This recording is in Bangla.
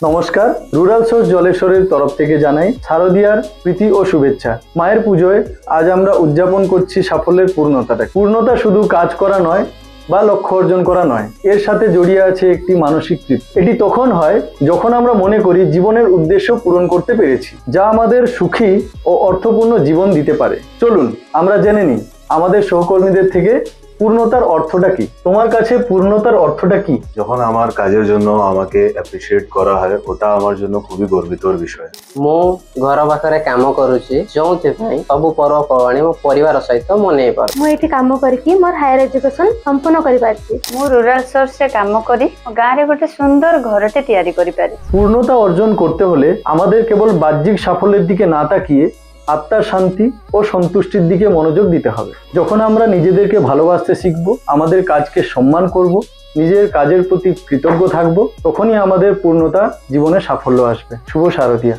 নমস্কার, রুরাল সোর্স জলেশ্বরের তরফ থেকে জানাই শারদীয়ার প্রীতি ও শুভেচ্ছা। মায়ের পুজোয় আজ আমরা উদযাপন করছি সাফল্যের পূর্ণতাটা। পূর্ণতা শুধু কাজ করা নয় বা লক্ষ্য অর্জন করা নয়, এর সাথে জড়িয়ে আছে একটি মানসিক তৃপ্তি। এটি তখন হয় যখন আমরা মনে করি জীবনের উদ্দেশ্য পূরণ করতে পেরেছি, যা আমাদের সুখী ও অর্থপূর্ণ জীবন দিতে পারে। চলুন আমরা জেনে নিই আমাদের সহকর্মীদের থেকে পূর্ণতার অর্থটা কি। তোমার কাছে পূর্ণতার অর্থটা কি? যখন আমার কাজের জন্য আমাকে অ্যাপ্রিসিয়েট করা হয়, ওটা আমার জন্য খুবই গর্বিতর বিষয়। ମୁଁ ଘର ପାଖରେ କାମ କରୁଛି, ଯେଉଁଥିପାଇଁ ସବୁ ପର୍ବପର୍ବାଣୀ ମୋ ପରିବାର ସହିତ ମନେଇ ପାରୁଛି। ମୁଁ ଏଠି କାମ କରିକି ମୋର ହାୟର ଏଜୁକେସନ ସମ୍ପୂର୍ଣ୍ଣ କରିପାରିଛି। ମୁଁ ରୁରାଲ সোর্সে কাম করি গাঁরে গোটে সুন্দর ঘরটি তৈরি করিপারি। পূর্ণতা অর্জন করতে হলে আমাদের কেবল বাহ্যিক সাফল্যের দিকে না তাকিয়ে আত্মার শান্তি ও সন্তুষ্টির দিকে মনোযোগ দিতে হবে। যখন আমরা নিজেদেরকে ভালোবাসতে শিখব, আমাদের কাজকে সম্মান করব, নিজের কাজের প্রতি কৃতজ্ঞ থাকব, তখনই আমাদের পূর্ণতা জীবনে সাফল্য আসবে। শুভ শারদীয়া।